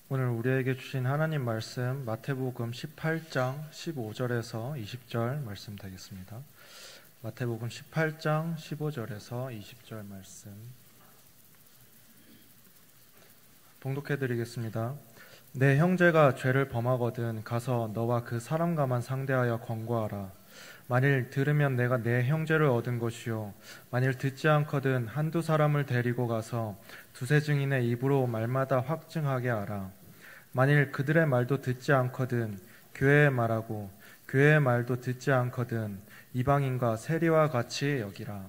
오늘 우리에게 주신 하나님 말씀 마태복음 18장 15절에서 20절 말씀 되겠습니다. 마태복음 18장 15절에서 20절 말씀 봉독해 드리겠습니다. 내 형제가 죄를 범하거든 가서 너와 그 사람과만 상대하여 권고하라. 만일 들으면 내가 내 형제를 얻은 것이요 만일 듣지 않거든 한두 사람을 데리고 가서 두세 증인의 입으로 말마다 확증하게 하라. 만일 그들의 말도 듣지 않거든 교회의 말하고 교회의 말도 듣지 않거든 이방인과 세리와 같이 여기라.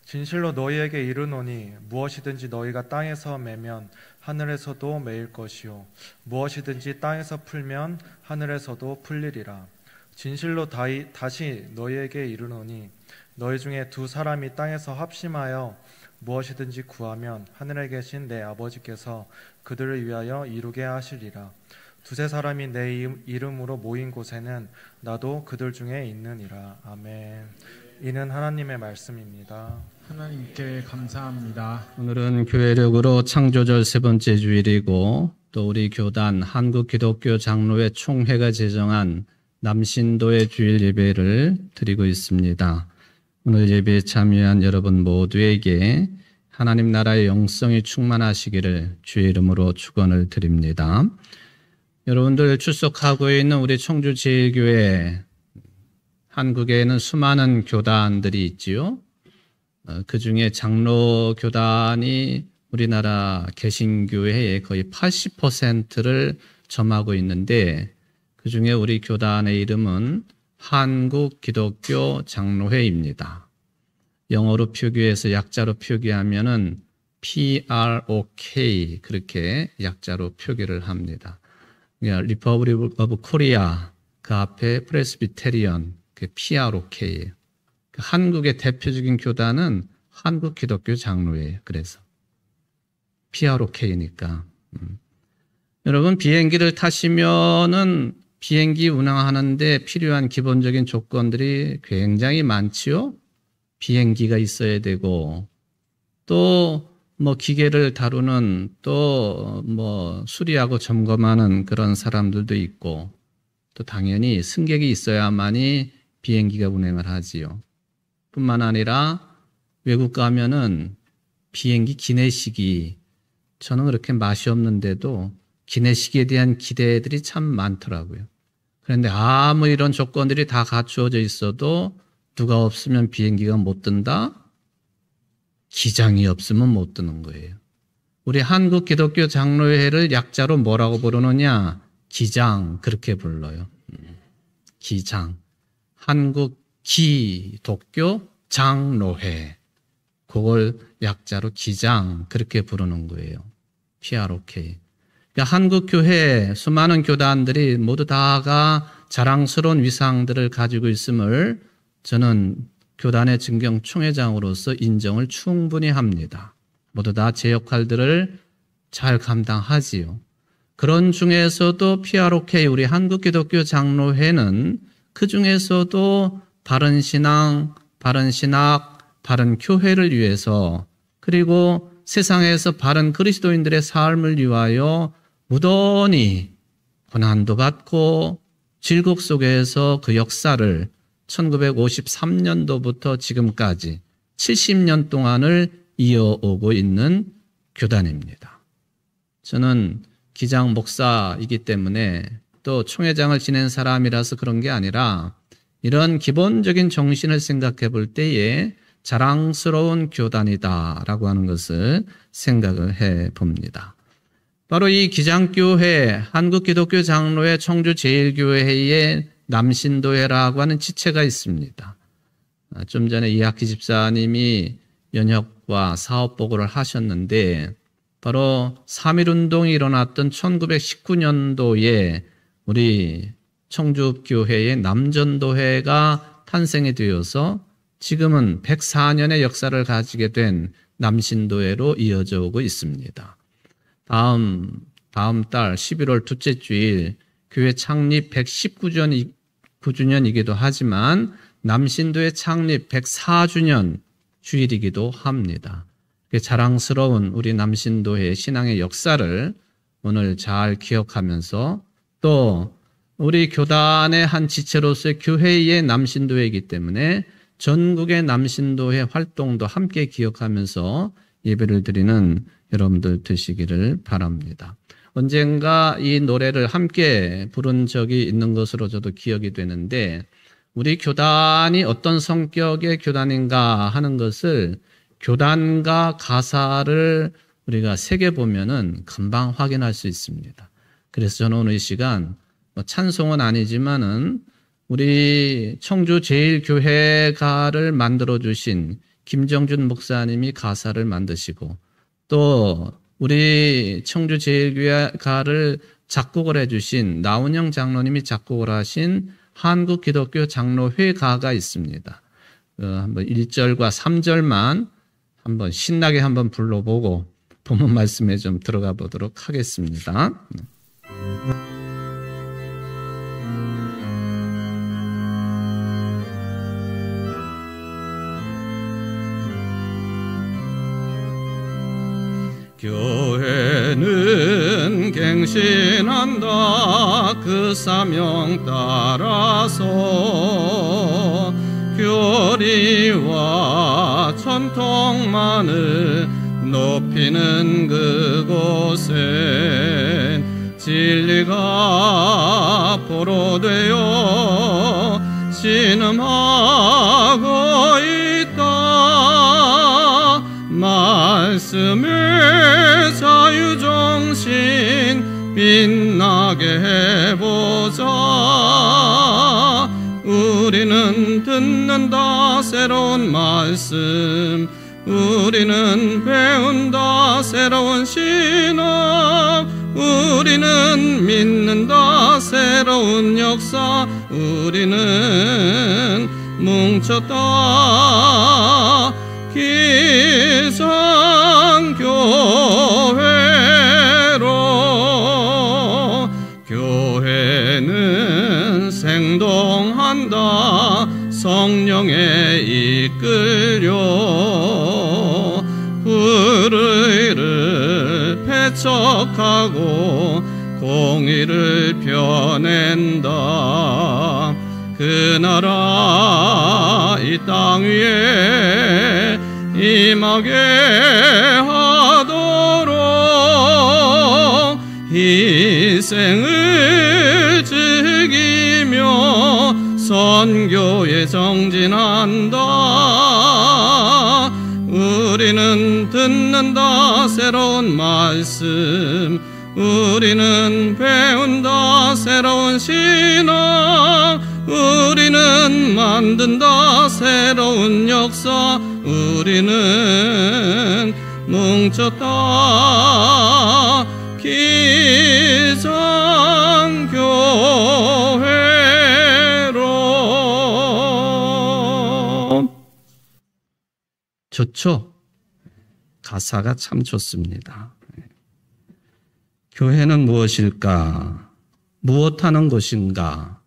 진실로 너희에게 이르노니 무엇이든지 너희가 땅에서 매면 하늘에서도 매일 것이요 무엇이든지 땅에서 풀면 하늘에서도 풀리리라. 진실로 다시 너희에게 이르노니 너희 중에 두 사람이 땅에서 합심하여 무엇이든지 구하면 하늘에 계신 내 아버지께서 그들을 위하여 이루게 하시리라. 두세 사람이 내 이름으로 모인 곳에는 나도 그들 중에 있느니라. 아멘. 이는 하나님의 말씀입니다. 하나님께 감사합니다. 오늘은 교회력으로 창조절 세 번째 주일이고 또 우리 교단 한국기독교 장로회 총회가 제정한 남신도의 주일 예배를 드리고 있습니다. 오늘 예배에 참여한 여러분 모두에게 하나님 나라의 영성이 충만하시기를 주의 이름으로 축원을 드립니다. 여러분들 출석하고 있는 우리 청주제일교회 한국에는 수많은 교단들이 있지요. 그 중에 장로 교단이 우리나라 개신교회의 거의 80%를 점하고 있는데 그 중에 우리 교단의 이름은 한국기독교 장로회입니다. 영어로 표기해서 약자로 표기하면은 PROK 그렇게 약자로 표기를 합니다. 그러니까 Republic of Korea 그 앞에 프레스비테리언 그 PROK예요. 한국의 대표적인 교단은 한국기독교 장로회예요. 그래서 PROK니까. 여러분 비행기를 타시면은 비행기 운항하는데 필요한 기본적인 조건들이 굉장히 많지요. 비행기가 있어야 되고 또 뭐 기계를 다루는 또 뭐 수리하고 점검하는 그런 사람들도 있고 또 당연히 승객이 있어야만이 비행기가 운행을 하지요. 뿐만 아니라 외국 가면은 비행기 기내식이 저는 그렇게 맛이 없는데도 기내식에 대한 기대들이 참 많더라고요. 그런데 아무 이런 조건들이 다 갖추어져 있어도 누가 없으면 비행기가 못 뜬다? 기장이 없으면 못 뜨는 거예요. 우리 한국 기독교 장로회를 약자로 뭐라고 부르느냐? 기장 그렇게 불러요. 기장. 한국 기독교 장로회. 그걸 약자로 기장 그렇게 부르는 거예요. PROK. 그러니까 한국교회 수많은 교단들이 모두 다가 자랑스러운 위상들을 가지고 있음을 저는 교단의 증경 총회장으로서 인정을 충분히 합니다. 모두 다 제 역할들을 잘 감당하지요. 그런 중에서도 PROK 우리 한국기독교 장로회는 그 중에서도 바른 신앙, 바른 신학, 바른 교회를 위해서 그리고 세상에서 바른 그리스도인들의 삶을 위하여 무던히 고난도 받고 질곡 속에서 그 역사를 1953년도부터 지금까지 70년 동안을 이어오고 있는 교단입니다. 저는 기장 목사이기 때문에 또 총회장을 지낸 사람이라서 그런 게 아니라 이런 기본적인 정신을 생각해 볼 때에 자랑스러운 교단이다라고 하는 것을 생각을 해 봅니다. 바로 이 기장교회, 한국기독교 장로회 청주제일교회의 남신도회라고 하는 지체가 있습니다. 좀 전에 이학기 집사님이 연혁과 사업보고를 하셨는데 바로 3.1운동이 일어났던 1919년도에 우리 청주교회의 남전도회가 탄생이 되어서 지금은 104년의 역사를 가지게 된 남신도회로 이어져 오고 있습니다. 다음 달 11월 둘째 주일 교회 창립 119주년이기도 하지만 남신도회 창립 104주년 주일이기도 합니다. 자랑스러운 우리 남신도의 신앙의 역사를 오늘 잘 기억하면서 또 우리 교단의 한 지체로서의 교회의 남신도회이기 때문에 전국의 남신도회 활동도 함께 기억하면서 예배를 드리는 여러분들 되시기를 바랍니다. 언젠가 이 노래를 함께 부른 적이 있는 것으로 저도 기억이 되는데 우리 교단이 어떤 성격의 교단인가 하는 것을 교단과 가사를 우리가 새겨보면은 금방 확인할 수 있습니다. 그래서 저는 오늘 이 시간 찬송은 아니지만은 우리 청주 제일교회가를 만들어주신 김정준 목사님이 가사를 만드시고 또 우리 청주 제일교회가를 작곡을 해주신 나운영 장로님이 작곡을 하신 한국기독교 장로회가가 있습니다. 한번 1절과 3절만 한번 신나게 한번 불러보고 본문 말씀에 좀 들어가 보도록 하겠습니다. 교회는 갱신한다 그 사명 따라서 교리와 전통만을 높이는 그곳에 진리가 포로되어 신음하고 있다. 말씀의 자유정신 빛나게 해보자. 우리는 듣는다 새로운 말씀, 우리는 배운다 새로운 신앙, 우리는 믿는다 새로운 역사, 우리는 뭉쳤다 기성교회로. 교회는 생동한다 성령에 이끌려 불의를 배척하고 공의를 펴낸다. 그 나라 이 땅 위에 임하게 하도록 희생을 즐기며 선교에 정진한다. 우리는 듣는다 새로운 말씀, 우리는 배운다 새로운 신앙, 우리는 만든다 새로운 역사, 우리는 뭉쳤다 기성교회로. 좋죠? 가사가 참 좋습니다. 교회는 무엇일까? 무엇하는 것인가?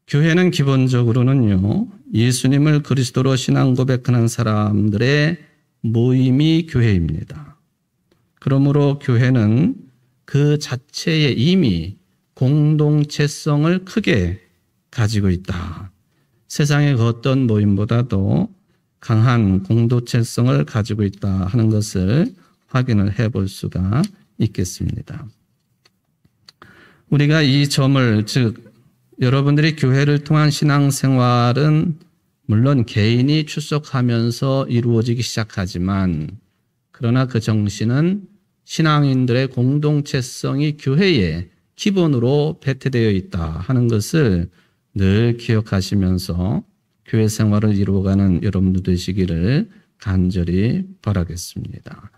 교회는 기본적으로는요, 예수님을 그리스도로 신앙 고백하는 사람들의 모임이 교회입니다. 그러므로 교회는 그 자체에 이미 공동체성을 크게 가지고 있다. 세상의 그 어떤 모임보다도 강한 공동체성을 가지고 있다 하는 것을 확인을 해볼 수가 있겠습니다. 우리가 이 점을, 즉 여러분들이 교회를 통한 신앙생활은 물론 개인이 출석하면서 이루어지기 시작하지만 그러나 그 정신은 신앙인들의 공동체성이 교회의 기본으로 배태되어 있다 하는 것을 늘 기억하시면서 교회 생활을 이루어가는 여러분들 되시기를 간절히 바라겠습니다.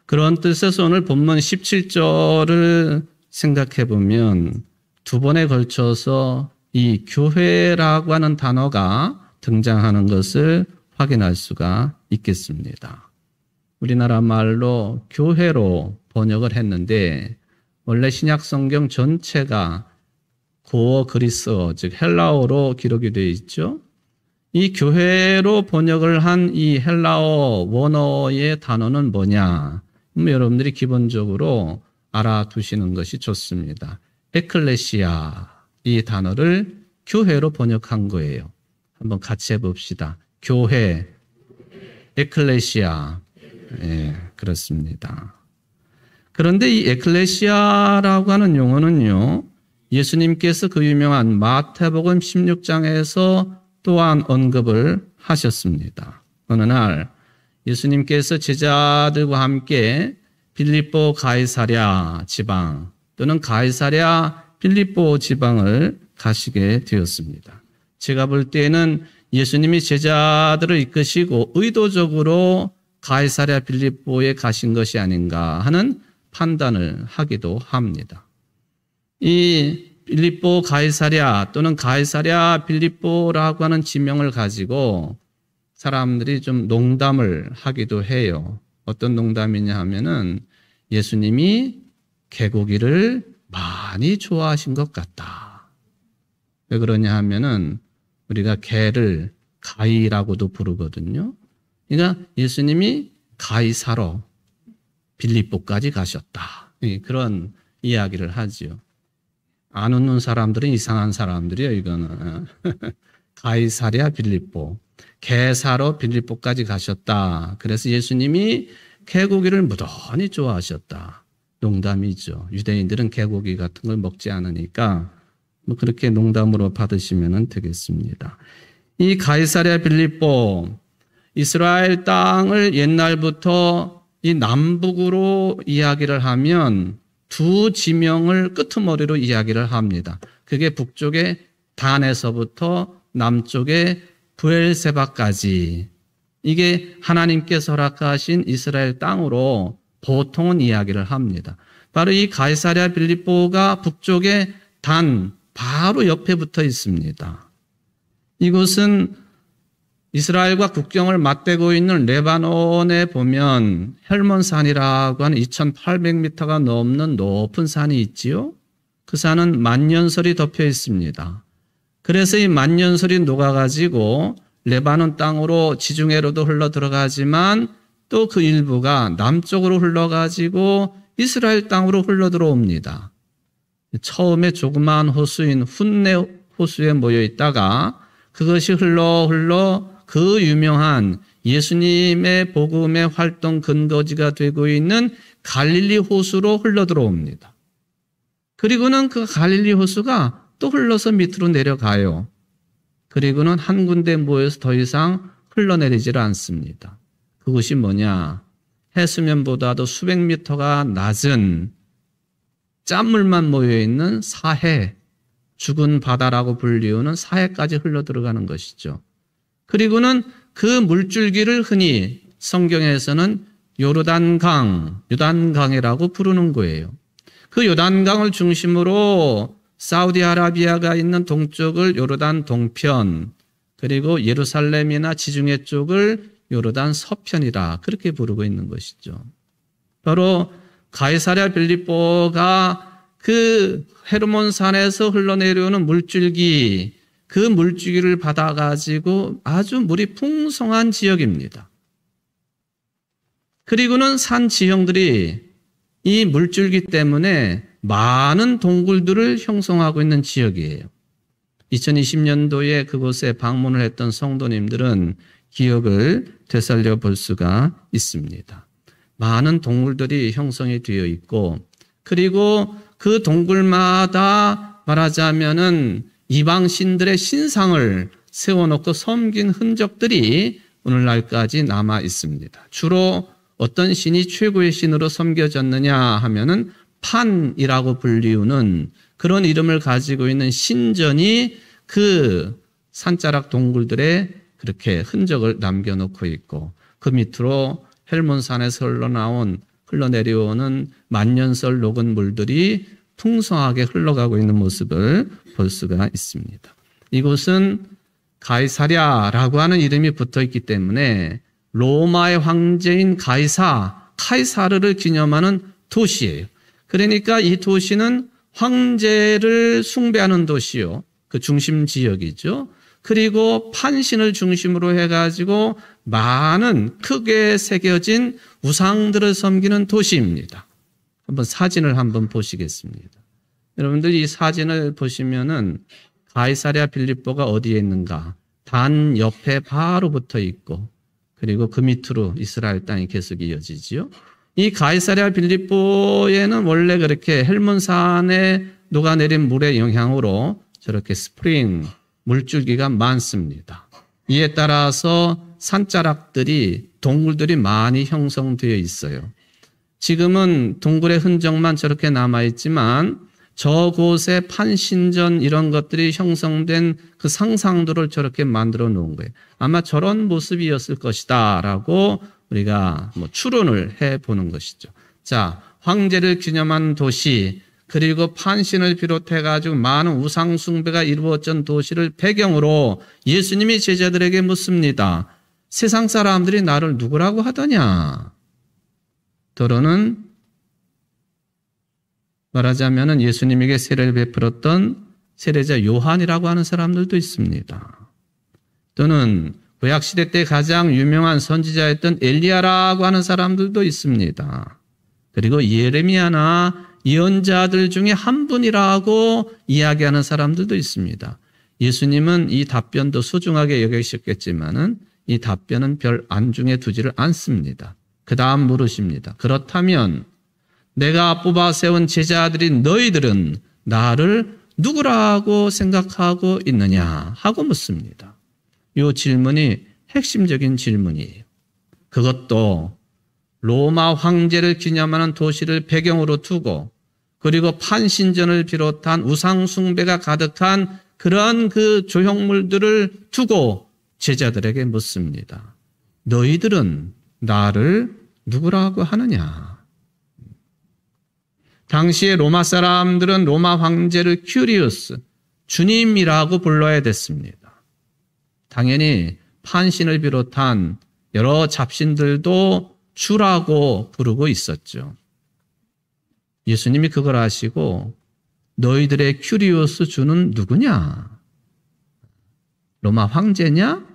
그런 뜻에서 오늘 본문 17절을 생각해 보면 두 번에 걸쳐서 이 교회라고 하는 단어가 등장하는 것을 확인할 수가 있겠습니다. 우리나라 말로 교회로 번역을 했는데 원래 신약 성경 전체가 고어 그리스어, 즉 헬라어로 기록이 되어 있죠. 이 교회로 번역을 한 이 헬라어 원어의 단어는 뭐냐? 여러분들이 기본적으로 알아두시는 것이 좋습니다. 에클레시아, 이 단어를 교회로 번역한 거예요. 한번 같이 해봅시다. 교회, 에클레시아. 예, 그렇습니다. 그런데 이 에클레시아라고 하는 용어는요, 예수님께서 그 유명한 마태복음 16장에서 또한 언급을 하셨습니다. 어느 날 예수님께서 제자들과 함께 빌립보 가이사랴 지방 또는 가이사랴 빌립보 지방을 가시게 되었습니다. 제가 볼 때에는 예수님이 제자들을 이끄시고 의도적으로 가이사랴 빌립보에 가신 것이 아닌가 하는 판단을 하기도 합니다. 이 빌립보 가이사랴 또는 가이사랴 빌립보라고 하는 지명을 가지고 사람들이 좀 농담을 하기도 해요. 어떤 농담이냐 하면은 예수님이 개고기를 많이 좋아하신 것 같다. 왜 그러냐 하면은 우리가 개를 가이라고도 부르거든요. 그러니까 예수님이 가이 사러 빌립보까지 가셨다. 그런 이야기를 하지요. 안 웃는 사람들은 이상한 사람들이에요, 이거는. 가이사랴 빌립보. 개 사러 빌립보까지 가셨다. 그래서 예수님이 개고기를 무던히 좋아하셨다. 농담이죠. 유대인들은 개고기 같은 걸 먹지 않으니까 그렇게 농담으로 받으시면 되겠습니다. 이 가이사랴 빌립보, 이스라엘 땅을 옛날부터 이 남북으로 이야기를 하면 두 지명을 끄트머리로 이야기를 합니다. 그게 북쪽의 단에서부터 남쪽의 브엘세바까지, 이게 하나님께서 허락하신 이스라엘 땅으로 보통은 이야기를 합니다. 바로 이 가이사랴 빌립보가 북쪽의 단 바로 옆에 붙어 있습니다. 이곳은 이스라엘과 국경을 맞대고 있는 레바논에 보면 헬몬산이라고 하는 2800m가 넘는 높은 산이 있지요. 그 산은 만년설이 덮여 있습니다. 그래서 이 만년설이 녹아가지고 레바논 땅으로 지중해로도 흘러 들어가지만 또 그 일부가 남쪽으로 흘러가지고 이스라엘 땅으로 흘러 들어옵니다. 처음에 조그마한 호수인 훈내 호수에 모여 있다가 그것이 흘러 그 유명한 예수님의 복음의 활동 근거지가 되고 있는 갈릴리 호수로 흘러 들어옵니다. 그리고는 그 갈릴리 호수가 또 흘러서 밑으로 내려가요. 그리고는 한 군데 모여서 더 이상 흘러내리질 않습니다. 그것이 뭐냐? 해수면보다도 수백 미터가 낮은 짠물만 모여있는 사해, 죽은 바다라고 불리우는 사해까지 흘러 들어가는 것이죠. 그리고는 그 물줄기를 흔히 성경에서는 요단강이라고 부르는 거예요. 그 요단강을 중심으로 사우디아라비아가 있는 동쪽을 요르단 동편, 그리고 예루살렘이나 지중해 쪽을 요르단 서편이라 그렇게 부르고 있는 것이죠. 바로 가이사랴 빌립보가 그 헤르몬산에서 흘러내려오는 물줄기, 그 물줄기를 받아가지고 아주 물이 풍성한 지역입니다. 그리고는 산 지형들이 이 물줄기 때문에 많은 동굴들을 형성하고 있는 지역이에요. 2020년도에 그곳에 방문을 했던 성도님들은 기억을 되살려 볼 수가 있습니다. 많은 동굴들이 형성이 되어 있고, 그리고 그 동굴마다 말하자면은 이방 신들의 신상을 세워놓고 섬긴 흔적들이 오늘날까지 남아 있습니다. 주로 어떤 신이 최고의 신으로 섬겨졌느냐 하면은 판이라고 불리우는 그런 이름을 가지고 있는 신전이 그 산자락 동굴들에 그렇게 흔적을 남겨놓고 있고, 그 밑으로 헬몬산에서 흘러내려오는 만년설 녹은 물들이 풍성하게 흘러가고 있는 모습을 볼 수가 있습니다. 이곳은 가이사랴라고 하는 이름이 붙어 있기 때문에 로마의 황제인 카이사르를 기념하는 도시예요. 그러니까 이 도시는 황제를 숭배하는 도시요, 그 중심 지역이죠. 그리고 판신을 중심으로 해가지고 많은 크게 새겨진 우상들을 섬기는 도시입니다. 한번 사진을 한번 보시겠습니다. 여러분들 이 사진을 보시면은 가이사랴 빌립보가 어디에 있는가? 단 옆에 바로 붙어 있고, 그리고 그 밑으로 이스라엘 땅이 계속 이어지지요. 이 가이사랴 빌립보에는 원래 그렇게 헬몬산에 녹아내린 물의 영향으로 저렇게 스프링, 물줄기가 많습니다. 이에 따라서 산자락들이, 동굴들이 많이 형성되어 있어요. 지금은 동굴의 흔적만 저렇게 남아있지만 저곳에 판신전 이런 것들이 형성된 그 상상도를 저렇게 만들어 놓은 거예요. 아마 저런 모습이었을 것이다 라고 우리가 추론을 해보는 것이죠. 자, 황제를 기념한 도시, 그리고 판신을 비롯해가지고 많은 우상숭배가 이루어진 도시를 배경으로 예수님이 제자들에게 묻습니다. 세상 사람들이 나를 누구라고 하더냐? 더러는 말하자면 예수님에게 세례를 베풀었던 세례자 요한이라고 하는 사람들도 있습니다. 또는 구약시대 때 가장 유명한 선지자였던 엘리야라고 하는 사람들도 있습니다. 그리고 예레미야나 예언자들 중에 한 분이라고 이야기하는 사람들도 있습니다. 예수님은 이 답변도 소중하게 여기셨겠지만은 이 답변은 별 안중에 두지를 않습니다. 그 다음 물으십니다. 그렇다면 내가 뽑아 세운 제자들인 너희들은 나를 누구라고 생각하고 있느냐 하고 묻습니다. 이 질문이 핵심적인 질문이에요. 그것도 로마 황제를 기념하는 도시를 배경으로 두고, 그리고 판신전을 비롯한 우상숭배가 가득한 그런 그 조형물들을 두고 제자들에게 묻습니다. 너희들은 나를 누구라고 하느냐? 당시에 로마 사람들은 로마 황제를 큐리우스, 주님이라고 불러야 됐습니다. 당연히 판신을 비롯한 여러 잡신들도 주라고 부르고 있었죠. 예수님이 그걸 아시고 너희들의 큐리우스 주는 누구냐? 로마 황제냐?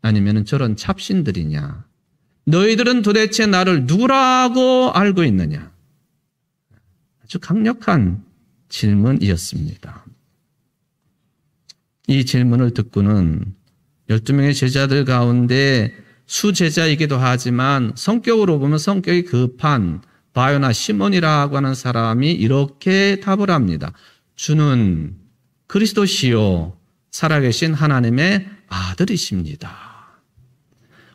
아니면 저런 잡신들이냐? 너희들은 도대체 나를 누구라고 알고 있느냐? 아주 강력한 질문이었습니다. 이 질문을 듣고는 12명의 제자들 가운데 수제자이기도 하지만 성격으로 보면 성격이 급한 바요나 시몬이라고 하는 사람이 이렇게 답을 합니다. 주는 그리스도시요 살아계신 하나님의 아들이십니다.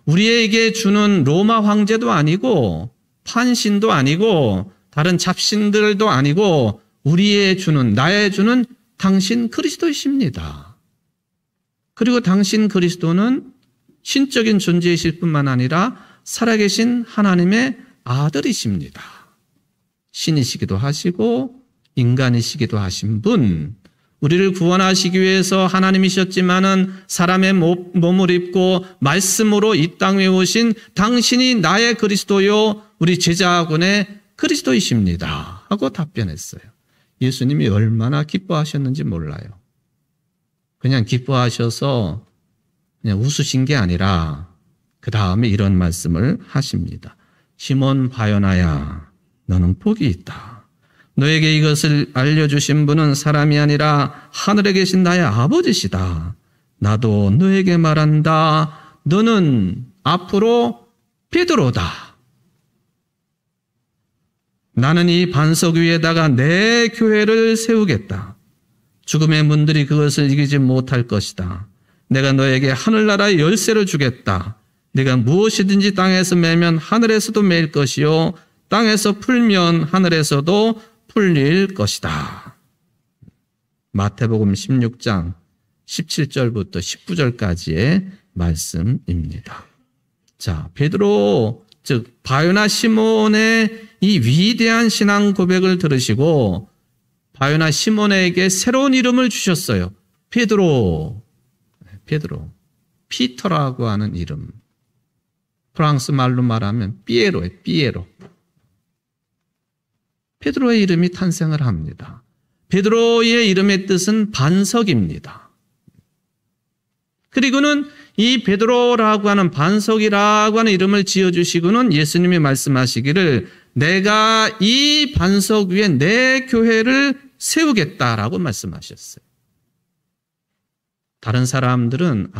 우리에게 주는 로마 황제도 아니고 판신도 아니고 다른 잡신들도 아니고 우리의 주는, 나의 주는 당신 그리스도이십니다. 그리고 당신 그리스도는 신적인 존재이실 뿐만 아니라 살아계신 하나님의 아들이십니다. 신이시기도 하시고 인간이시기도 하신 분, 우리를 구원하시기 위해서 하나님이셨지만은 사람의 몸을 입고 말씀으로 이 땅에 오신 당신이 나의 그리스도요 우리 제자군의 그리스도이십니다 하고 답변했어요. 예수님이 얼마나 기뻐하셨는지 몰라요. 그냥 기뻐하셔서 그냥 웃으신 게 아니라 그 다음에 이런 말씀을 하십니다. 시몬 바요나야, 너는 복이 있다. 너에게 이것을 알려주신 분은 사람이 아니라 하늘에 계신 나의 아버지시다. 나도 너에게 말한다. 너는 앞으로 베드로다. 나는 이 반석 위에다가 내 교회를 세우겠다. 죽음의 문들이 그것을 이기지 못할 것이다. 내가 너에게 하늘나라의 열쇠를 주겠다. 네가 무엇이든지 땅에서 매면 하늘에서도 매일 것이요 땅에서 풀면 하늘에서도 풀릴 것이다. 마태복음 16장 17절부터 19절까지의 말씀입니다. 자, 베드로 즉 바요나 시몬의 이 위대한 신앙 고백을 들으시고 바요나 시몬에게 새로운 이름을 주셨어요. 베드로, 피터라고 하는 이름. 프랑스 말로 말하면 피에로예요, 피에로. 베드로의 이름이 탄생을 합니다. 베드로의 이름의 뜻은 반석입니다. 그리고는 이 베드로라고 하는 반석이라고 하는 이름을 지어주시고는 예수님이 말씀하시기를 내가 이 반석 위에 내 교회를 세우겠다라고 말씀하셨어요. 다른 사람들은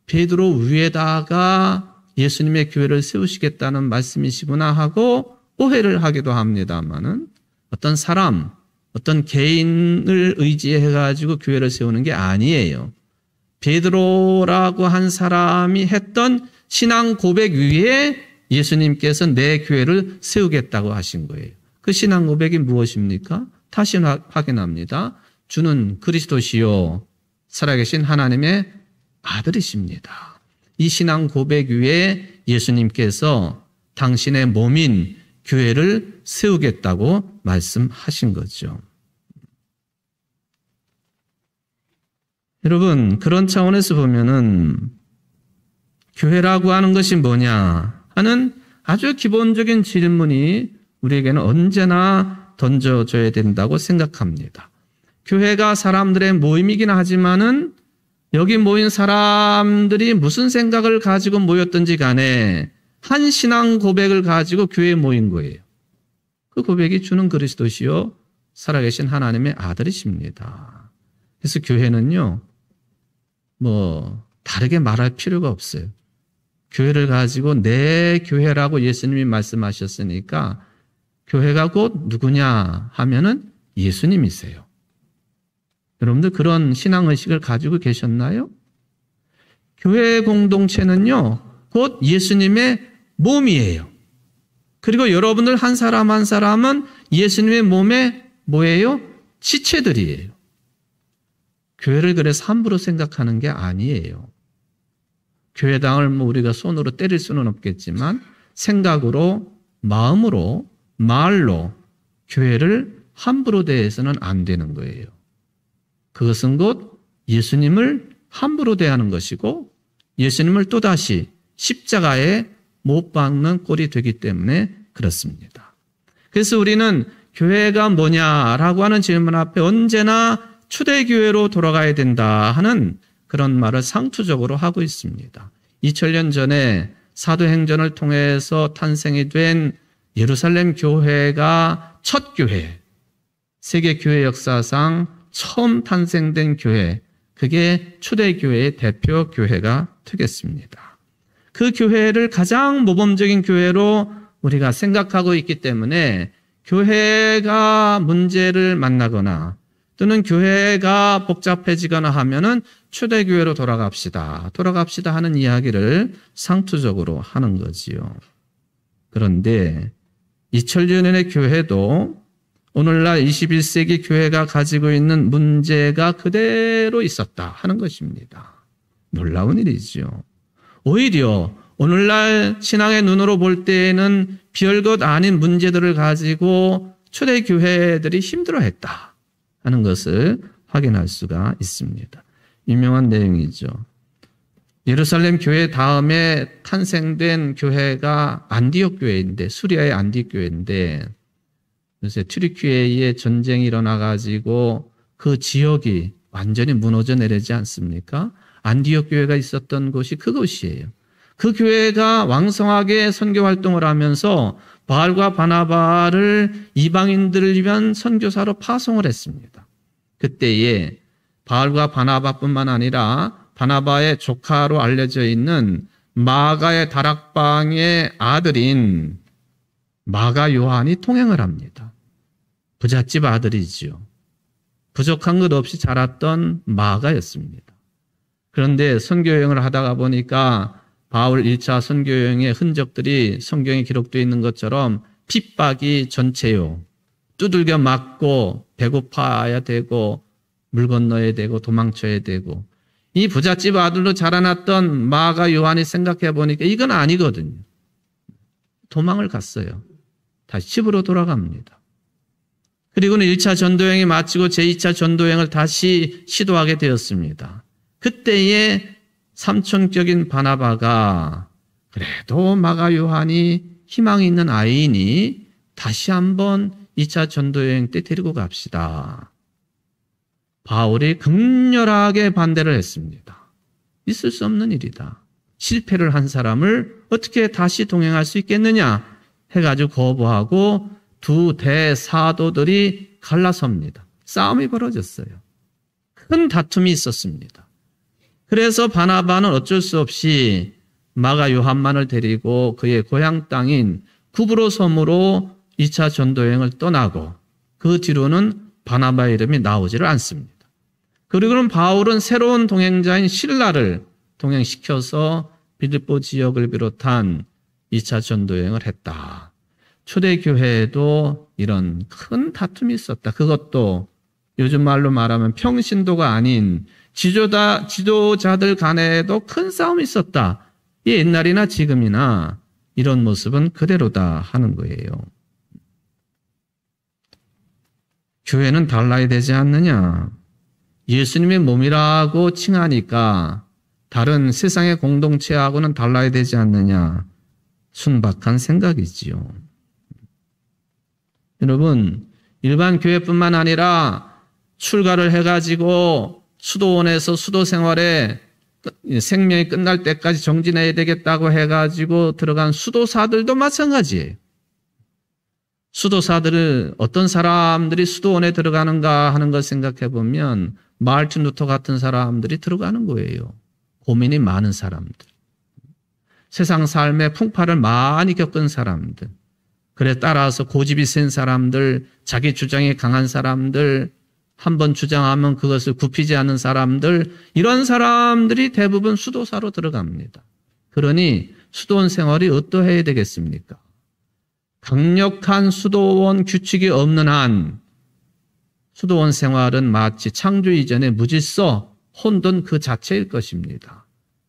베드로 위에다가 예수님의 교회를 세우시겠다는 말씀이시구나 하고 오해를 하기도 합니다만은 어떤 사람, 어떤 개인을 의지해가지고 교회를 세우는 게 아니에요. 베드로라고 한 사람이 했던 신앙 고백 위에 예수님께서 내 교회를 세우겠다고 하신 거예요. 그 신앙 고백이 무엇입니까? 다시 확인합니다. 주는 그리스도시요 살아계신 하나님의 아들이십니다. 이 신앙 고백 위에 예수님께서 당신의 몸인 교회를 세우겠다고 말씀하신 거죠. 여러분, 그런 차원에서 보면은 교회라고 하는 것이 뭐냐 하는 아주 기본적인 질문이 우리에게는 언제나 던져져야 된다고 생각합니다. 교회가 사람들의 모임이긴 하지만은 여기 모인 사람들이 무슨 생각을 가지고 모였든지 간에 한 신앙 고백을 가지고 교회에 모인 거예요. 그 고백이 주는 그리스도시요 살아계신 하나님의 아들이십니다. 그래서 교회는요, 다르게 말할 필요가 없어요. 교회를 가지고 내 교회라고 예수님이 말씀하셨으니까 교회가 곧 누구냐 하면은 예수님이세요. 여러분들 그런 신앙의식을 가지고 계셨나요? 교회 공동체는요, 곧 예수님의 몸이에요. 그리고 여러분들 한 사람 한 사람은 예수님의 몸의 뭐예요? 지체들이에요. 교회를 그래서 함부로 생각하는 게 아니에요. 교회당을 우리가 손으로 때릴 수는 없겠지만 생각으로, 마음으로, 말로 교회를 함부로 대해서는 안 되는 거예요. 그것은 곧 예수님을 함부로 대하는 것이고 예수님을 또다시 십자가에 못 박는 꼴이 되기 때문에 그렇습니다. 그래서 우리는 교회가 뭐냐라고 하는 질문 앞에 언제나 초대교회로 돌아가야 된다 하는 그런 말을 상투적으로 하고 있습니다. 2000년 전에 사도행전을 통해서 탄생이 된 예루살렘 교회가 첫 교회, 세계교회 역사상 처음 탄생된 교회, 그게 초대교회의 대표 교회가 되겠습니다. 그 교회를 가장 모범적인 교회로 우리가 생각하고 있기 때문에 교회가 문제를 만나거나 또는 교회가 복잡해지거나 하면은 초대교회로 돌아갑시다 하는 이야기를 상투적으로 하는 거지요. 그런데 2000년의 교회도 오늘날 21세기 교회가 가지고 있는 문제가 그대로 있었다 하는 것입니다. 놀라운 일이죠. 오히려 오늘날 신앙의 눈으로 볼 때에는 별것 아닌 문제들을 가지고 초대교회들이 힘들어했다 하는 것을 확인할 수가 있습니다. 유명한 내용이죠. 예루살렘 교회 다음에 탄생된 교회가 안디옥 교회인데, 수리아의 안디옥 교회인데, 요새 튀르키예의 전쟁이 일어나가지고 그 지역이 완전히 무너져 내리지 않습니까? 안디옥 교회가 있었던 곳이 그곳이에요. 그 교회가 왕성하게 선교 활동을 하면서 바울과 바나바를 이방인들을 위한 선교사로 파송을 했습니다. 그때에 바울과 바나바뿐만 아니라 바나바의 조카로 알려져 있는 마가의 다락방의 아들인 마가 요한이 통행을 합니다. 부잣집 아들이지요. 부족한 것 없이 자랐던 마가였습니다. 그런데 선교여행을 하다가 보니까 바울 1차 선교여행의 흔적들이 성경에 기록되어 있는 것처럼 핍박이 전체요. 두들겨 맞고 배고파야 되고 물 건너야 되고 도망쳐야 되고, 이 부잣집 아들로 자라났던 마가 요한이 생각해 보니까 이건 아니거든요. 도망을 갔어요. 다시 집으로 돌아갑니다. 그리고는 1차 전도여행이 마치고 제2차 전도여행을 다시 시도하게 되었습니다. 그때에 삼촌격인 바나바가 그래도 마가 요한이 희망이 있는 아이니 다시 한번 2차 전도여행 때 데리고 갑시다. 바울이 극렬하게 반대를 했습니다. 있을 수 없는 일이다. 실패를 한 사람을 어떻게 다시 동행할 수 있겠느냐 해가지고 거부하고 두 대사도들이 갈라섭니다. 싸움이 벌어졌어요. 큰 다툼이 있었습니다. 그래서 바나바는 어쩔 수 없이 마가 요한만을 데리고 그의 고향 땅인 구브로 섬으로 2차 전도여행을 떠나고 그 뒤로는 바나바의 이름이 나오지를 않습니다. 그리고는 바울은 새로운 동행자인 실라를 동행시켜서 빌립보 지역을 비롯한 2차 전도여행을 했다. 초대교회에도 이런 큰 다툼이 있었다. 그것도 요즘 말로 말하면 평신도가 아닌 지도자들 간에도 큰 싸움이 있었다. 이 옛날이나 지금이나 이런 모습은 그대로다 하는 거예요. 교회는 달라야 되지 않느냐. 예수님의 몸이라고 칭하니까 다른 세상의 공동체하고는 달라야 되지 않느냐. 순박한 생각이지요. 여러분, 일반 교회뿐만 아니라 출가를 해가지고 수도원에서 수도 생활에 생명이 끝날 때까지 정진해야 되겠다고 해가지고 들어간 수도사들도 마찬가지예요. 수도사들을 어떤 사람들이 수도원에 들어가는가 하는 걸 생각해 보면 마르틴 루터 같은 사람들이 들어가는 거예요. 고민이 많은 사람들. 세상 삶의 풍파를 많이 겪은 사람들. 그래 따라서 고집이 센 사람들, 자기 주장이 강한 사람들, 한번 주장하면 그것을 굽히지 않는 사람들, 이런 사람들이 대부분 수도사로 들어갑니다. 그러니 수도원 생활이 어떠해야 되겠습니까? 강력한 수도원 규칙이 없는 한 수도원 생활은 마치 창조 이전의 무질서, 혼돈 그 자체일 것입니다.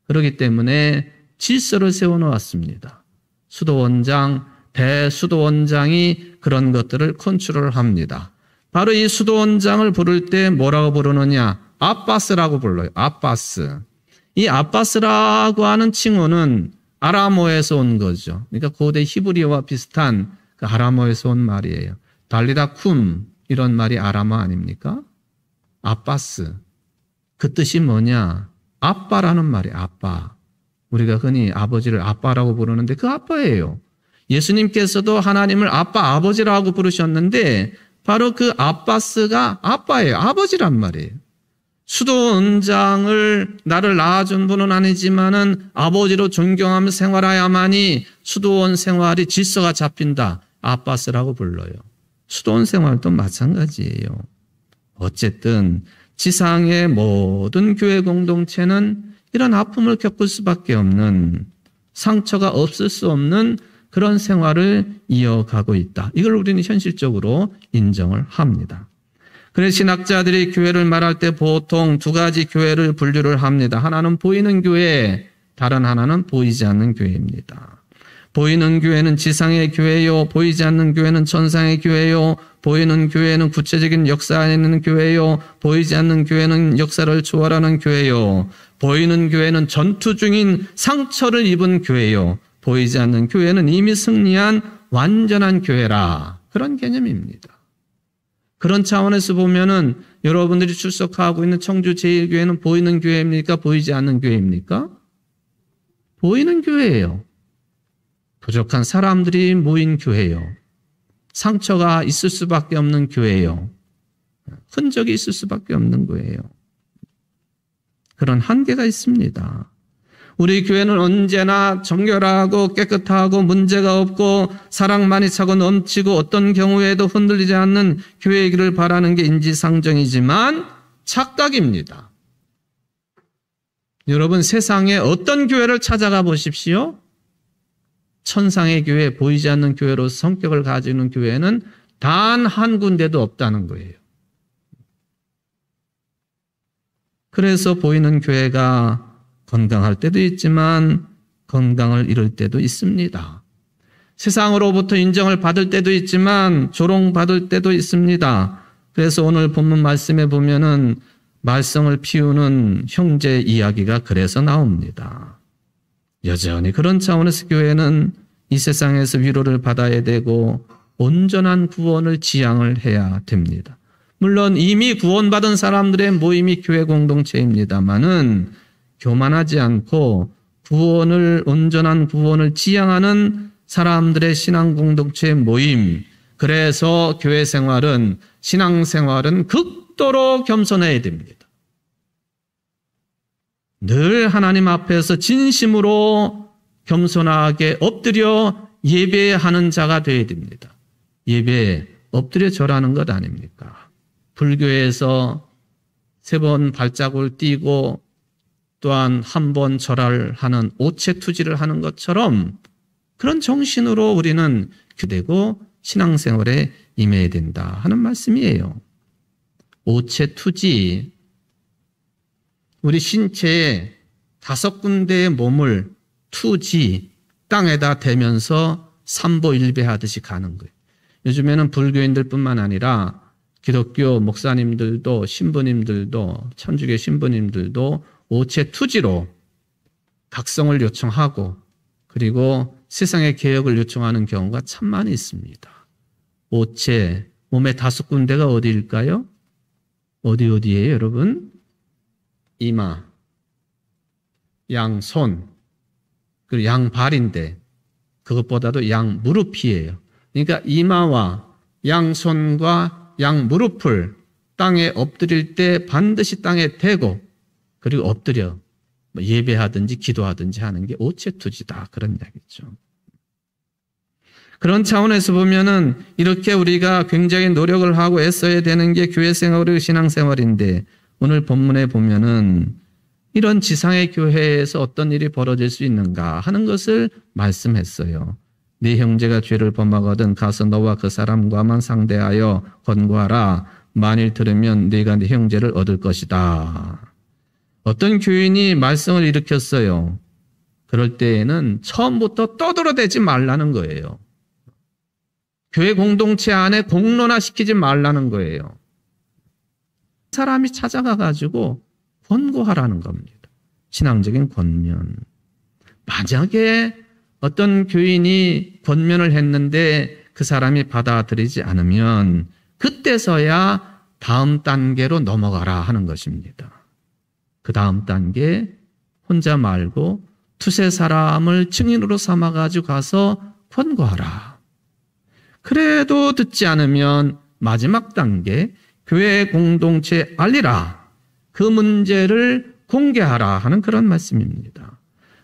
그렇기 때문에 질서를 세워놓았습니다. 수도원장, 대수도원장이 그런 것들을 컨트롤합니다. 바로 이 수도원장을 부를 때 뭐라고 부르느냐? 아바스라고 불러요. 아바스. 이 아바스라고 하는 칭호는 아람어에서 온 거죠. 그러니까 고대 히브리어와 비슷한 그 아람어에서 온 말이에요. 달리다 쿰 이런 말이 아람어 아닙니까? 아바스. 그 뜻이 뭐냐? 아빠라는 말이에요. 아빠. 우리가 흔히 아버지를 아빠라고 부르는데 그 아빠예요. 예수님께서도 하나님을 아빠, 아버지라고 부르셨는데 바로 그 아바스가 아빠예요. 아버지란 말이에요. 수도원장을 나를 낳아준 분은 아니지만은 아버지로 존경하며 생활해야만이 수도원 생활이 질서가 잡힌다. 아바스라고 불러요. 수도원 생활도 마찬가지예요. 어쨌든 지상의 모든 교회 공동체는 이런 아픔을 겪을 수밖에 없는, 상처가 없을 수 없는 그런 생활을 이어가고 있다. 이걸 우리는 현실적으로 인정을 합니다. 그래서 신학자들이 교회를 말할 때 보통 두 가지 교회를 분류를 합니다. 하나는 보이는 교회, 다른 하나는 보이지 않는 교회입니다. 보이는 교회는 지상의 교회요, 보이지 않는 교회는 천상의 교회요, 보이는 교회는 구체적인 역사에 있는 교회요, 보이지 않는 교회는 역사를 초월하는 교회요, 보이는 교회는 전투 중인 상처를 입은 교회요, 보이지 않는 교회는 이미 승리한 완전한 교회라. 그런 개념입니다. 그런 차원에서 보면은 여러분들이 출석하고 있는 청주 제1교회는 보이는 교회입니까? 보이지 않는 교회입니까? 보이는 교회예요. 부족한 사람들이 모인 교회요. 상처가 있을 수밖에 없는 교회요. 흔적이 있을 수밖에 없는 거예요. 그런 한계가 있습니다. 우리 교회는 언제나 정결하고 깨끗하고 문제가 없고 사랑만이 차고 넘치고 어떤 경우에도 흔들리지 않는 교회이기를 바라는 게 인지상정이지만 착각입니다. 여러분, 세상에 어떤 교회를 찾아가 보십시오. 천상의 교회, 보이지 않는 교회로서 성격을 가지고 있는 교회는 단 한 군데도 없다는 거예요. 그래서 보이는 교회가 건강할 때도 있지만 건강을 잃을 때도 있습니다. 세상으로부터 인정을 받을 때도 있지만 조롱받을 때도 있습니다. 그래서 오늘 본문 말씀에 보면은 말썽을 피우는 형제 이야기가 그래서 나옵니다. 여전히 그런 차원에서 교회는 이 세상에서 위로를 받아야 되고 온전한 구원을 지향을 해야 됩니다. 물론 이미 구원받은 사람들의 모임이 교회 공동체입니다마는 교만하지 않고 온전한 구원을 지향하는 사람들의 신앙 공동체 모임. 그래서 교회 생활은, 신앙 생활은 극도로 겸손해야 됩니다. 늘 하나님 앞에서 진심으로 겸손하게 엎드려 예배하는 자가 되어야 됩니다. 예배에 엎드려 절하는 것 아닙니까? 불교에서 3번 발자국을 띄고 또한 한 번 절하는 오체투지를 하는 것처럼 그런 정신으로 우리는 교되고 신앙생활에 임해야 된다 하는 말씀이에요. 오체투지, 우리 신체에 5군데의 몸을 투지, 땅에다 대면서 삼보일배하듯이 가는 거예요. 요즘에는 불교인들뿐만 아니라 기독교 목사님들도 신부님들도 천주교 신부님들도 오체투지로 각성을 요청하고 그리고 세상의 개혁을 요청하는 경우가 참 많이 있습니다. 오체, 몸의 5군데가 어디일까요? 어디예요, 여러분? 이마, 양손, 그리고 양발인데 그것보다도 양무릎이에요. 그러니까 이마와 양손과 양무릎을 땅에 엎드릴 때 반드시 땅에 대고 그리고 엎드려 예배하든지 기도하든지 하는 게 오체투지다. 그런 이야기죠. 그런 차원에서 보면은 이렇게 우리가 굉장히 노력을 하고 애써야 되는 게 교회 생활이고 신앙생활인데 오늘 본문에 보면은 이런 지상의 교회에서 어떤 일이 벌어질 수 있는가 하는 것을 말씀했어요. 네 형제가 죄를 범하거든 가서 너와 그 사람과만 상대하여 권고하라. 만일 들으면 네가 네 형제를 얻을 것이다. 어떤 교인이 말썽을 일으켰어요. 그럴 때에는 처음부터 떠들어대지 말라는 거예요. 교회 공동체 안에 공론화시키지 말라는 거예요. 사람이 찾아가 가지고 권고하라는 겁니다. 신앙적인 권면. 만약에 어떤 교인이 권면을 했는데 그 사람이 받아들이지 않으면 그때서야 다음 단계로 넘어가라 하는 것입니다. 그 다음 단계 혼자 말고 두세 사람을 증인으로 삼아가지고 가서 권고하라. 그래도 듣지 않으면 마지막 단계 교회 공동체에 알리라. 그 문제를 공개하라 하는 그런 말씀입니다.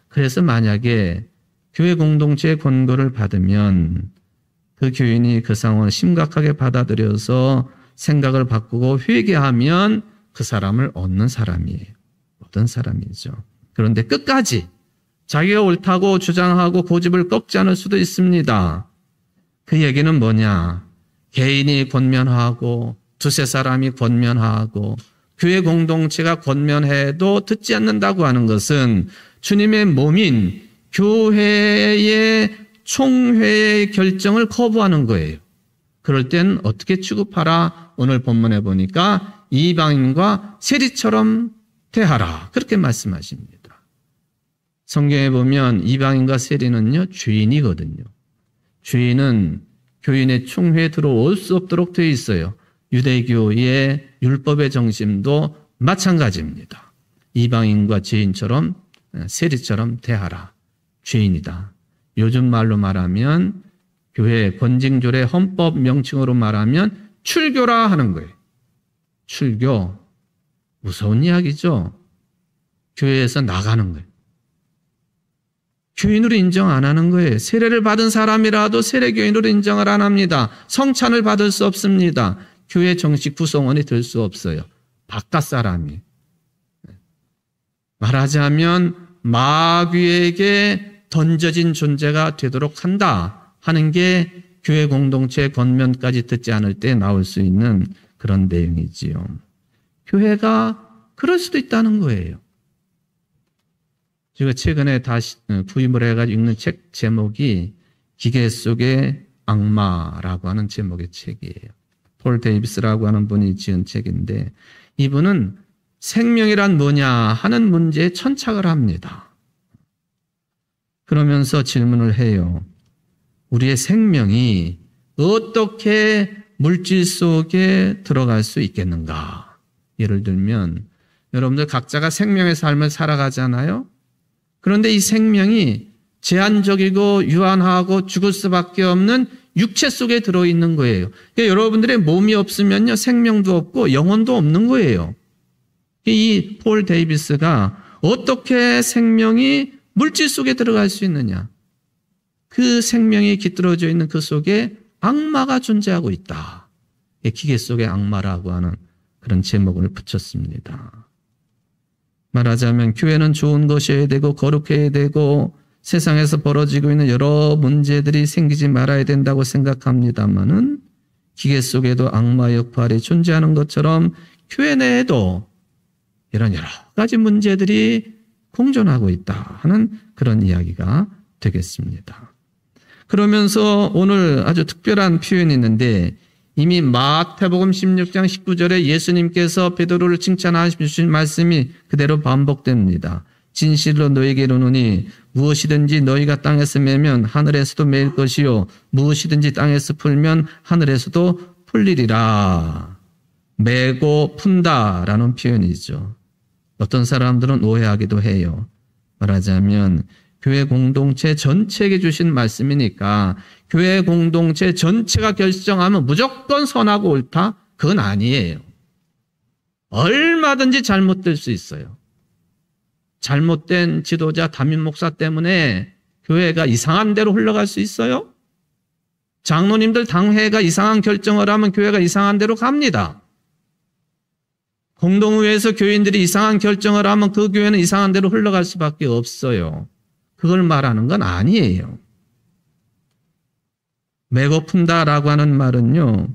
그래서 만약에 교회 공동체의 권고를 받으면 그 교인이 그 상황을 심각하게 받아들여서 생각을 바꾸고 회개하면 그 사람을 얻는 사람이에요. 어떤 사람이죠. 그런데 끝까지 자기가 옳다고 주장하고 고집을 꺾지 않을 수도 있습니다. 그 얘기는 뭐냐? 개인이 권면하고 두세 사람이 권면하고 교회 공동체가 권면해도 듣지 않는다고 하는 것은 주님의 몸인 교회의 총회의 결정을 거부하는 거예요. 그럴 땐 어떻게 취급하라? 오늘 본문에 보니까 이방인과 세리처럼 대하라. 그렇게 말씀하십니다. 성경에 보면 이방인과 세리는요, 죄인이거든요. 죄인은 교인의 총회에 들어올 수 없도록 되어 있어요. 유대교의 율법의 정신도 마찬가지입니다. 이방인과 죄인처럼 세리처럼 대하라. 죄인이다. 요즘 말로 말하면 교회 권징조례 헌법 명칭으로 말하면 출교라 하는 거예요. 출교. 무서운 이야기죠. 교회에서 나가는 거예요. 교인으로 인정 안 하는 거예요. 세례를 받은 사람이라도 세례교인으로 인정을 안 합니다. 성찬을 받을 수 없습니다. 교회 정식 구성원이 될 수 없어요. 바깥 사람이. 말하자면 마귀에게 던져진 존재가 되도록 한다 하는 게 교회 공동체의 권면까지 듣지 않을 때 나올 수 있는 그런 내용이지요. 교회가 그럴 수도 있다는 거예요. 제가 최근에 다시 구입을 해가지고 읽는 책 제목이 기계 속의 악마라고 하는 제목의 책이에요. 폴 데이비스라고 하는 분이 지은 책인데 이분은 생명이란 뭐냐 하는 문제에 천착을 합니다. 그러면서 질문을 해요. 우리의 생명이 어떻게 물질 속에 들어갈 수 있겠는가? 예를 들면 여러분들 각자가 생명의 삶을 살아가잖아요. 그런데 이 생명이 제한적이고 유한하고 죽을 수밖에 없는 육체 속에 들어있는 거예요. 그러니까 여러분들의 몸이 없으면요, 생명도 없고 영혼도 없는 거예요. 이 폴 데이비스가 어떻게 생명이 물질 속에 들어갈 수 있느냐. 그 생명이 깃들어져 있는 그 속에 악마가 존재하고 있다. 기계 속의 악마라고 하는 그런 제목을 붙였습니다. 말하자면 교회는 좋은 것이어야 되고 거룩해야 되고 세상에서 벌어지고 있는 여러 문제들이 생기지 말아야 된다고 생각합니다마는 기계 속에도 악마 역할이 존재하는 것처럼 교회 내에도 이런 여러 가지 문제들이 공존하고 있다 하는 그런 이야기가 되겠습니다. 그러면서 오늘 아주 특별한 표현이 있는데 이미 마태복음 16장 19절에 예수님께서 베드로를 칭찬하신 말씀이 그대로 반복됩니다. 진실로 너에게 이르노니 무엇이든지 너희가 땅에서 매면 하늘에서도 매일 것이요 무엇이든지 땅에서 풀면 하늘에서도 풀리리라. 매고 푼다라는 표현이죠. 어떤 사람들은 오해하기도 해요. 말하자면 교회 공동체 전체에게 주신 말씀이니까 교회 공동체 전체가 결정하면 무조건 선하고 옳다? 그건 아니에요. 얼마든지 잘못될 수 있어요. 잘못된 지도자 담임 목사 때문에 교회가 이상한 대로 흘러갈 수 있어요? 장로님들 당회가 이상한 결정을 하면 교회가 이상한 대로 갑니다. 공동의회에서 교인들이 이상한 결정을 하면 그 교회는 이상한 대로 흘러갈 수밖에 없어요. 그걸 말하는 건 아니에요. 매고 푼다라고 하는 말은요,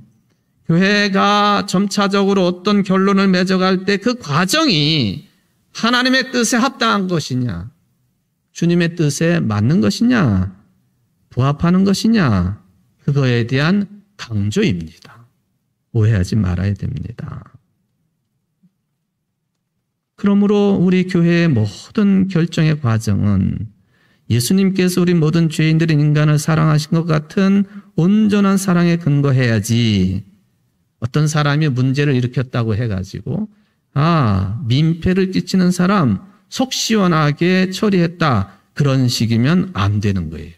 교회가 점차적으로 어떤 결론을 맺어갈 때 그 과정이 하나님의 뜻에 합당한 것이냐, 주님의 뜻에 맞는 것이냐, 부합하는 것이냐, 그거에 대한 강조입니다. 오해하지 말아야 됩니다. 그러므로 우리 교회의 모든 결정의 과정은 예수님께서 우리 모든 죄인들인 인간을 사랑하신 것 같은 온전한 사랑에 근거해야지 어떤 사람이 문제를 일으켰다고 해가지고 민폐를 끼치는 사람 속 시원하게 처리했다. 그런 식이면 안 되는 거예요.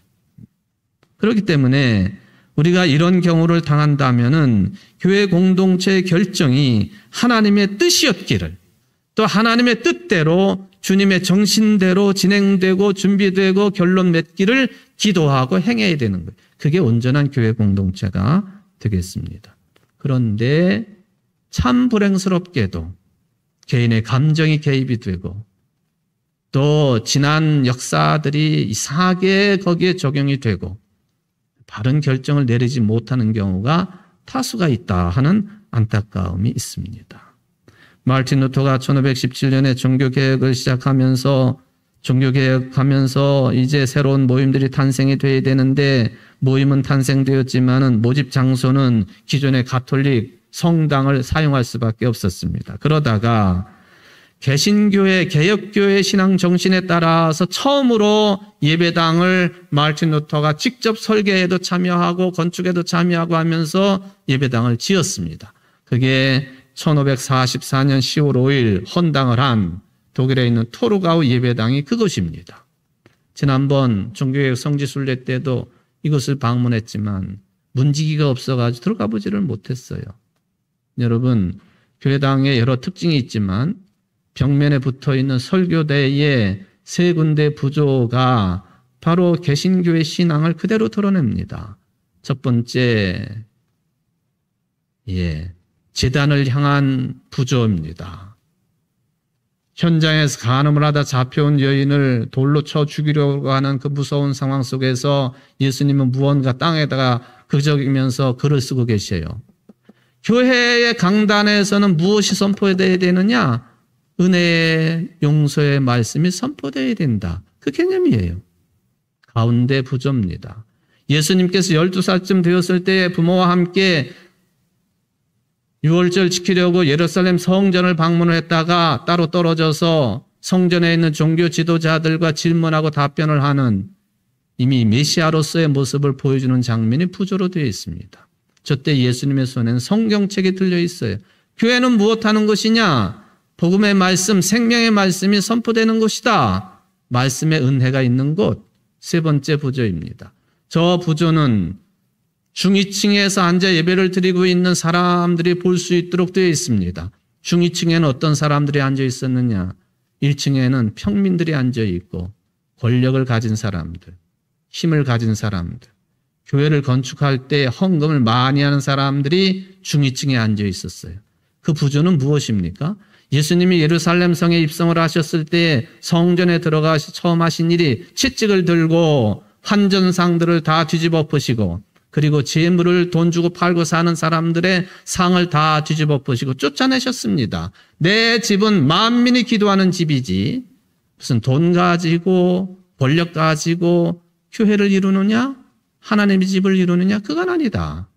그렇기 때문에 우리가 이런 경우를 당한다면은 교회 공동체의 결정이 하나님의 뜻이었기를 또 하나님의 뜻대로 주님의 정신대로 진행되고 준비되고 결론 맺기를 기도하고 행해야 되는 거예요. 그게 온전한 교회 공동체가 되겠습니다. 그런데 참 불행스럽게도 개인의 감정이 개입이 되고 또 지난 역사들이 이상하게 거기에 적용이 되고 바른 결정을 내리지 못하는 경우가 타수가 있다 하는 안타까움이 있습니다. 마르틴 루터가 1517년에 종교개혁을 시작하면서 종교개혁하면서 이제 새로운 모임들이 탄생이 돼야 되는데 모임은 탄생되었지만은 모집 장소는 기존의 가톨릭 성당을 사용할 수밖에 없었습니다. 그러다가 개신교회, 개혁교회 신앙 정신에 따라서 처음으로 예배당을 마르틴 루터가 직접 설계에도 참여하고 건축에도 참여하고 하면서 예배당을 지었습니다. 그게 1544년 10월 5일 헌당을 한 독일에 있는 토르가우 예배당이 그것입니다. 지난번 종교개혁 성지순례 때도 이것을 방문했지만 문지기가 없어가지고 들어가 보지를 못했어요. 여러분, 교회당에 여러 특징이 있지만 벽면에 붙어있는 설교대의 세 군데 부조가 바로 개신교의 신앙을 그대로 드러냅니다. 첫 번째, 제단을 향한 부조입니다. 현장에서 간음을 하다 잡혀온 여인을 돌로 쳐 죽이려고 하는 그 무서운 상황 속에서 예수님은 무언가 땅에다가 그저기면서 글을 쓰고 계셔요. 교회의 강단에서는 무엇이 선포되어야 되느냐? 은혜의 용서의 말씀이 선포되어야 된다. 그 개념이에요. 가운데 부조입니다. 예수님께서 12살쯤 되었을 때 부모와 함께 유월절 지키려고 예루살렘 성전을 방문을 했다가 따로 떨어져서 성전에 있는 종교 지도자들과 질문하고 답변을 하는 이미 메시아로서의 모습을 보여주는 장면이 부조로 되어 있습니다. 저때 예수님의 손에는 성경책이 들려 있어요. 교회는 무엇하는 것이냐? 복음의 말씀, 생명의 말씀이 선포되는 곳이다. 말씀의 은혜가 있는 곳. 세 번째 부조입니다. 저 부조는 중위층에서 앉아 예배를 드리고 있는 사람들이 볼 수 있도록 되어 있습니다. 중위층에는 어떤 사람들이 앉아 있었느냐? 1층에는 평민들이 앉아 있고 권력을 가진 사람들, 힘을 가진 사람들, 교회를 건축할 때 헌금을 많이 하는 사람들이 중위층에 앉아 있었어요. 그 부조는 무엇입니까? 예수님이 예루살렘 성에 입성을 하셨을 때 성전에 들어가시 처음 하신 일이 채찍을 들고 환전상들을 다 뒤집어 엎으시고 그리고 재물을 돈 주고 팔고 사는 사람들의 상을 다 뒤집어 엎으시고 쫓아내셨습니다. 내 집은 만민이 기도하는 집이지 무슨 돈 가지고 권력 가지고 교회를 이루느냐? 하나님의 집을 이루느냐? 그건 아니다.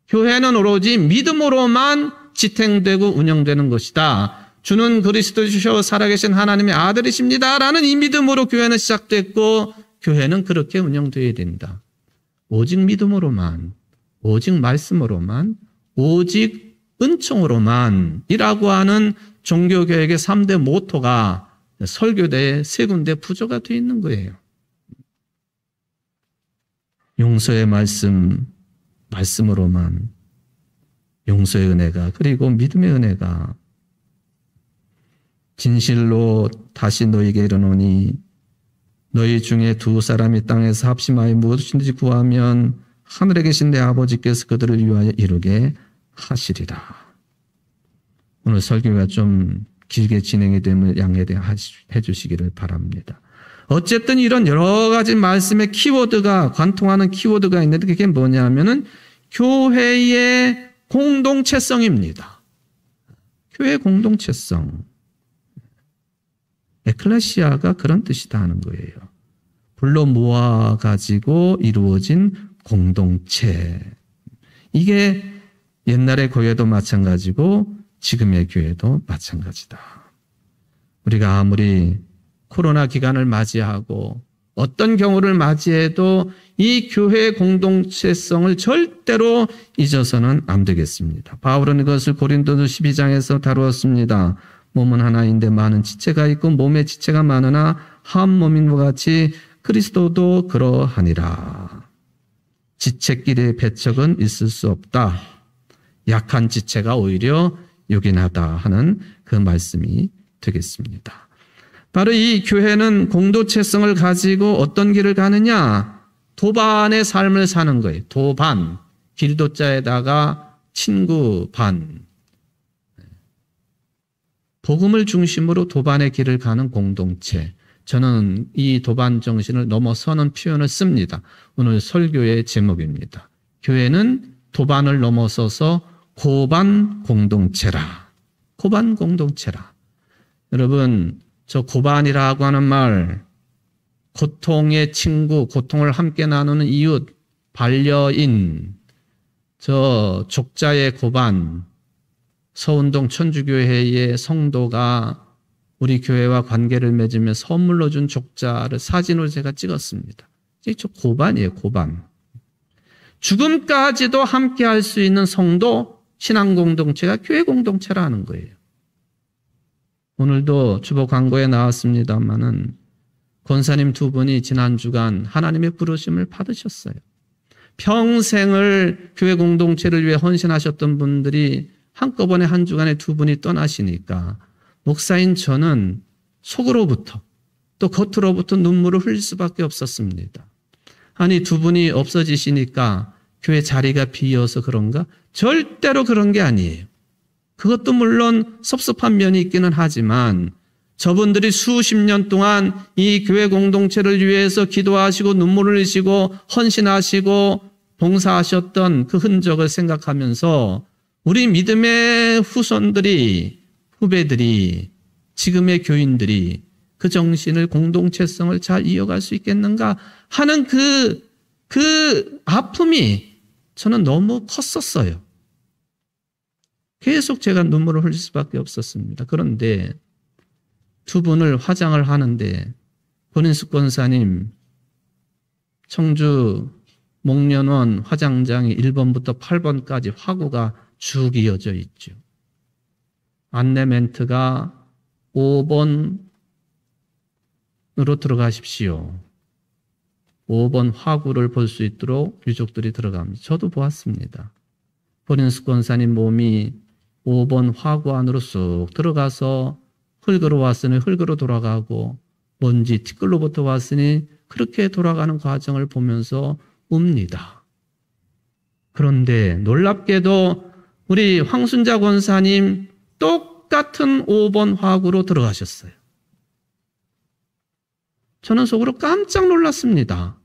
교회는 오로지 믿음으로만 지탱되고 운영되는 것이다. 주는 그리스도시요 살아계신 하나님의 아들이십니다. 라는 이 믿음으로 교회는 시작됐고 교회는 그렇게 운영되어야 된다. 오직 믿음으로만, 오직 말씀으로만, 오직 은총으로만 이라고 하는 종교개혁의 3대 모토가 설교대의 세 군데 부조가 되어 있는 거예요. 용서의 말씀, 말씀으로만, 용서의 은혜가, 그리고 믿음의 은혜가, 진실로 다시 너희에게 이르노니 너희 중에 두 사람이 땅에서 합심하여 무엇이든지 구하면 하늘에 계신 내 아버지께서 그들을 위하여 이루게 하시리라. 오늘 설교가 좀 길게 진행이 되면 양해해 주시기를 바랍니다. 어쨌든 이런 여러 가지 말씀의 키워드가 관통하는 키워드가 있는데 그게 뭐냐면은 교회의 공동체성입니다. 교회 공동체성. 에클레시아가 그런 뜻이다 하는 거예요. 불러 모아가지고 이루어진 공동체. 이게 옛날의 교회도 마찬가지고 지금의 교회도 마찬가지다. 우리가 아무리 코로나 기간을 맞이하고 어떤 경우를 맞이해도 이 교회의 공동체성을 절대로 잊어서는 안 되겠습니다. 바울은 이것을 고린도서 12장에서 다루었습니다. 몸은 하나인데 많은 지체가 있고 몸에 지체가 많으나 한 몸인 것 같이 그리스도도 그러하니라. 지체끼리의 배척은 있을 수 없다. 약한 지체가 오히려 요긴하다 하는 그 말씀이 되겠습니다. 바로 이 교회는 공동체성을 가지고 어떤 길을 가느냐? 도반의 삶을 사는 거예요. 도반, 길도자에다가 친구 반. 복음을 중심으로 도반의 길을 가는 공동체. 저는 이 도반 정신을 넘어서는 표현을 씁니다. 오늘 설교의 제목입니다. 교회는 도반을 넘어서서 고반 공동체라. 고반 공동체라. 여러분, 저 고반이라고 하는 말, 고통의 친구, 고통을 함께 나누는 이웃, 반려인, 저 족자의 고반, 서운동 천주교회의 성도가 우리 교회와 관계를 맺으며 선물로 준 족자를 사진으로 제가 찍었습니다. 이게 저 고반이에요, 고반. 죽음까지도 함께 할 수 있는 성도, 신앙 공동체가 교회 공동체라는 거예요. 오늘도 주보 광고에 나왔습니다마는 권사님 두 분이 지난 주간 하나님의 부르심을 받으셨어요. 평생을 교회 공동체를 위해 헌신하셨던 분들이 한꺼번에 한 주간에 두 분이 떠나시니까 목사인 저는 속으로부터 또 겉으로부터 눈물을 흘릴 수밖에 없었습니다. 아니 두 분이 없어지시니까 교회 자리가 비어서 그런가? 절대로 그런 게 아니에요. 그것도 물론 섭섭한 면이 있기는 하지만 저분들이 수십 년 동안 이 교회 공동체를 위해서 기도하시고 눈물을 흘리시고 헌신하시고 봉사하셨던 그 흔적을 생각하면서 우리 믿음의 후손들이, 후배들이, 지금의 교인들이 그 정신을, 공동체성을 잘 이어갈 수 있겠는가 하는 그 아픔이 저는 너무 컸었어요. 계속 제가 눈물을 흘릴 수밖에 없었습니다. 그런데 두 분을 화장을 하는데 권인숙 권사님 청주 목련원 화장장이 1번부터 8번까지 화구가 쭉 이어져 있죠. 안내 멘트가 5번으로 들어가십시오. 5번 화구를 볼 수 있도록 유족들이 들어갑니다. 저도 보았습니다. 포린스 권사님 몸이 5번 화구 안으로 쑥 들어가서 흙으로 왔으니 흙으로 돌아가고 먼지 티끌로부터 왔으니 그렇게 돌아가는 과정을 보면서 웁니다. 그런데 놀랍게도 우리 황순자 권사님 똑같은 5번 화구로 들어가셨어요. 저는 속으로 깜짝 놀랐습니다.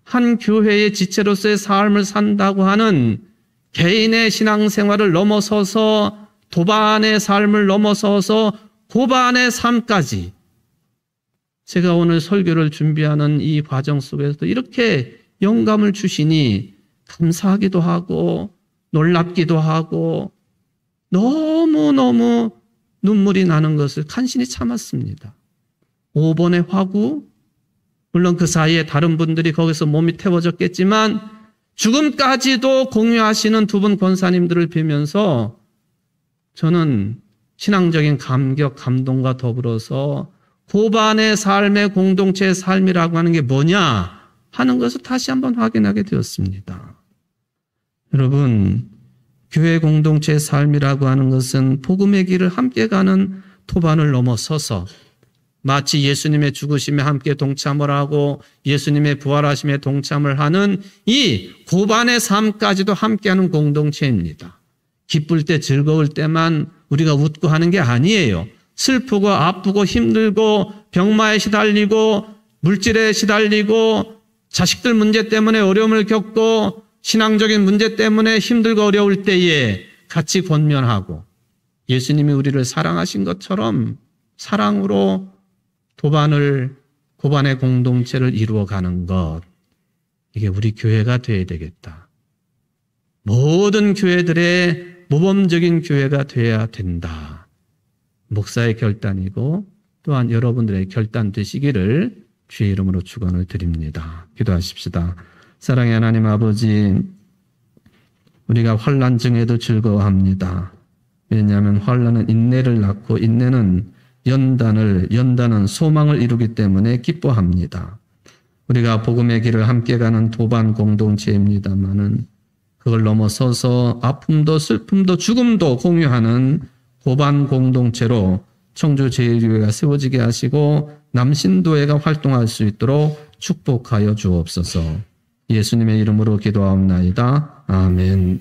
한 교회의 지체로서의 삶을 산다고 하는 개인의 신앙생활을 넘어서서 도반의 삶을 넘어서서 고반의 삶까지 제가 오늘 설교를 준비하는 이 과정 속에서도 이렇게 영감을 주시니 감사하기도 하고 놀랍기도 하고 너무너무 눈물이 나는 것을 간신히 참았습니다. 5번의 화구, 물론 그 사이에 다른 분들이 거기서 몸이 태워졌겠지만 죽음까지도 공유하시는 두 분 권사님들을 뵈면서 저는 신앙적인 감격, 감동과 더불어서 고반의 삶의 공동체의 삶이라고 하는 게 뭐냐 하는 것을 다시 한번 확인하게 되었습니다. 여러분, 교회 공동체의 삶이라고 하는 것은 복음의 길을 함께 가는 토반을 넘어서서 마치 예수님의 죽으심에 함께 동참을 하고 예수님의 부활하심에 동참을 하는 이 고반의 삶까지도 함께하는 공동체입니다. 기쁠 때 즐거울 때만 우리가 웃고 하는 게 아니에요. 슬프고 아프고 힘들고 병마에 시달리고 물질에 시달리고 자식들 문제 때문에 어려움을 겪고 신앙적인 문제 때문에 힘들고 어려울 때에 같이 권면하고 예수님이 우리를 사랑하신 것처럼 사랑으로 고반의 공동체를 이루어가는 것, 이게 우리 교회가 되어야 되겠다. 모든 교회들의 모범적인 교회가 되어야 된다. 목사의 결단이고 또한 여러분들의 결단 되시기를 주의 이름으로 축원을 드립니다. 기도하십시다. 사랑의 하나님 아버지, 우리가 환난 중에도 즐거워합니다. 왜냐하면 환난은 인내를 낳고 인내는 연단은 소망을 이루기 때문에 기뻐합니다. 우리가 복음의 길을 함께 가는 도반 공동체입니다마는 그걸 넘어서서 아픔도 슬픔도 죽음도 공유하는 고반 공동체로 청주 제1교회가 세워지게 하시고 남신도회가 활동할 수 있도록 축복하여 주옵소서. 예수님의 이름으로 기도하옵나이다. 아멘.